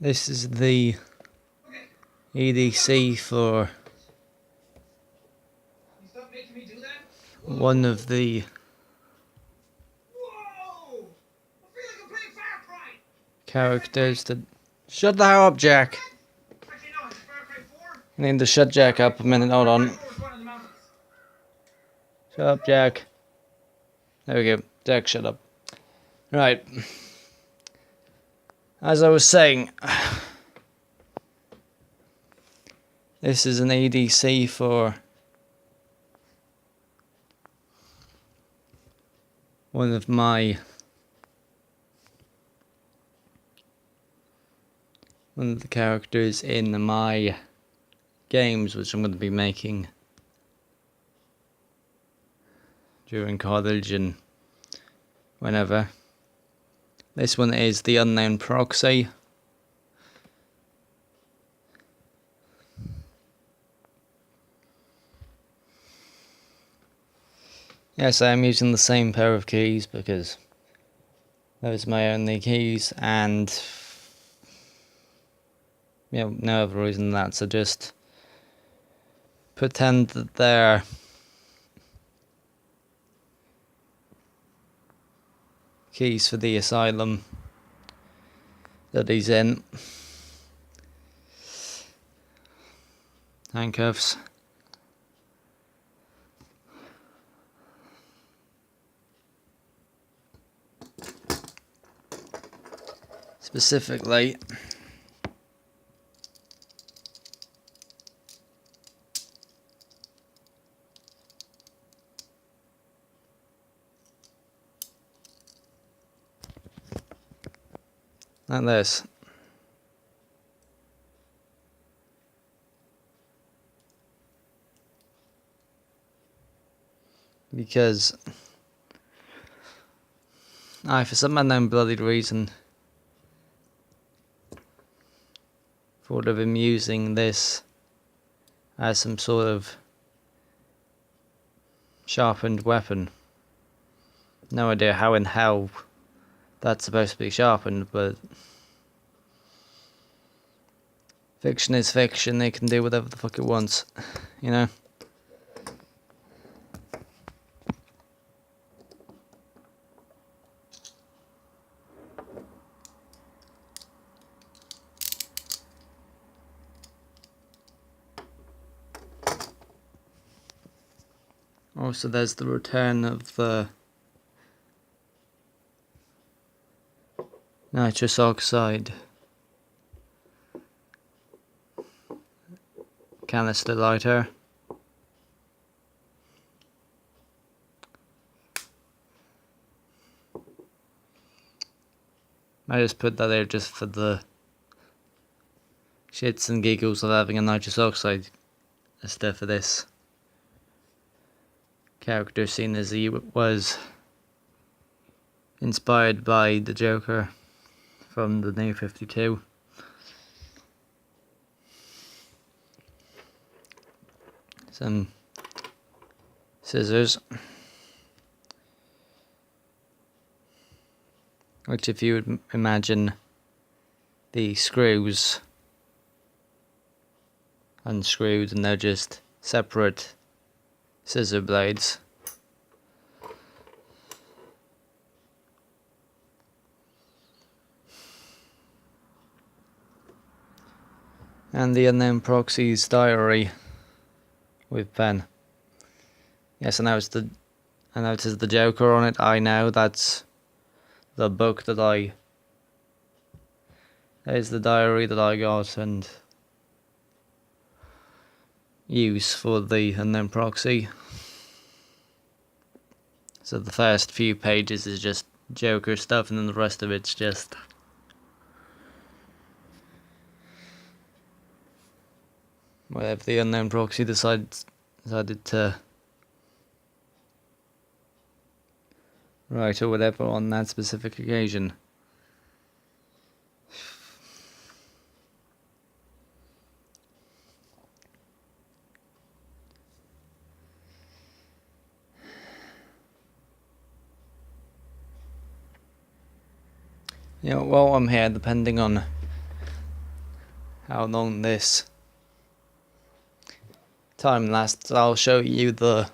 This is the EDC for one of the characters that... Shut the hell up, Jack! I need to shut Jack up a minute, hold on. Shut up, Jack. There we go, Jack, shut up. Right. As I was saying, this is an EDC for one of the characters in my games, which I'm going to be making during college and whenever. This one is the unknown proxy. Yes, I am using the same pair of keys because those are my only keys, and yeah, no other reason than that, so just pretend that they're keys for the asylum that he's in. Handcuffs. Specifically, like this. Because for some unknown bloody reason, thought of him using this as some sort of sharpened weapon. No idea how in hell that's supposed to be sharpened, but fiction is fiction, it can do whatever the fuck it wants, you know? Also, there's the return of the nitrous oxide canister lighter. I just put that there just for the shits and giggles of having a nitrous oxide stuff for this character, seen as he was inspired by the Joker from the New 52. Some scissors, which, if you would imagine the screws unscrewed and they're just separate scissor blades. And the unknown proxy's diary with pen. Yes, I noticed the Joker on it. I know that's the book that is the diary that I got and use for the unknown proxy. So the first few pages is just Joker stuff, and then the rest of it's just whatever the unknown proxy decided to write or whatever on that specific occasion. You know, while I'm here, depending on how long this time lasts, I'll show you the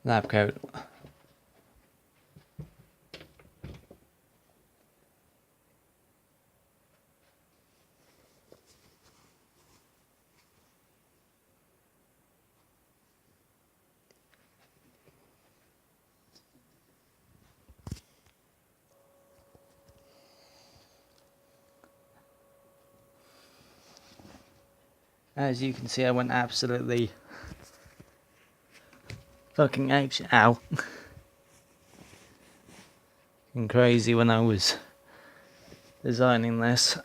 lab coat. As you can see, I went absolutely fucking apeshit. Ow. And crazy when I was designing this.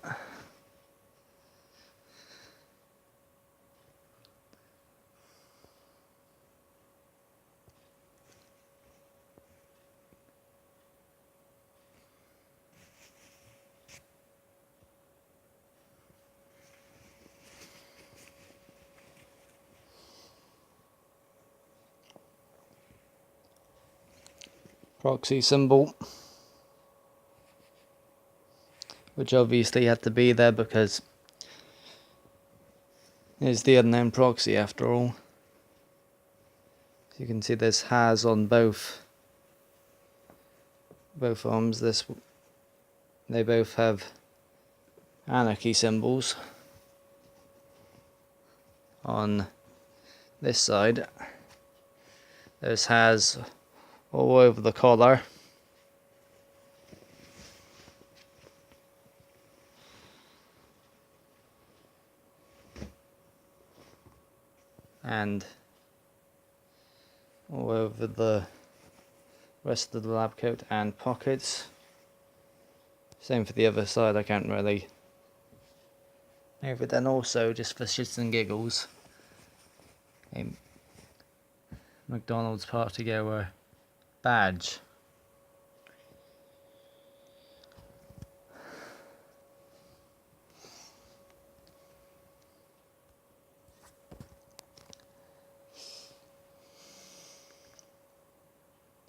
Proxy symbol, which obviously had to be there because it's the unknown proxy after all. So you can see this has on both arms. They both have anarchy symbols. On this side, this has all over the collar. And all over the rest of the lab coat and pockets. Same for the other side, I can't really move it. And also, just for shits and giggles, a McDonald's party goer badge.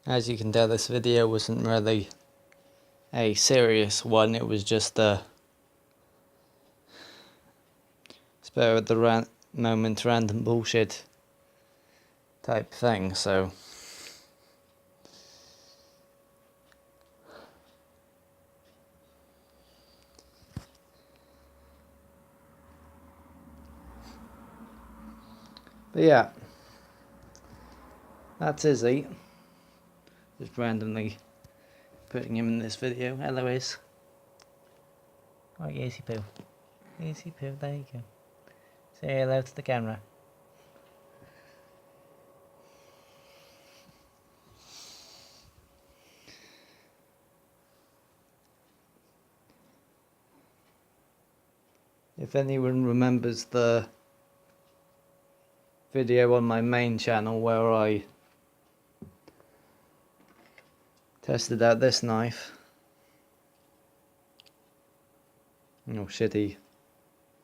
As you can tell, this video wasn't really a serious one, it was just a spur of the moment random bullshit type thing, so but yeah, that's Izzy. Just randomly putting him in this video. Hello, Iz. Oh, Easy Poo. Easy Poo, there you go. Say hello to the camera. If anyone remembers the video on my main channel where I tested out this knife. Oh, shitty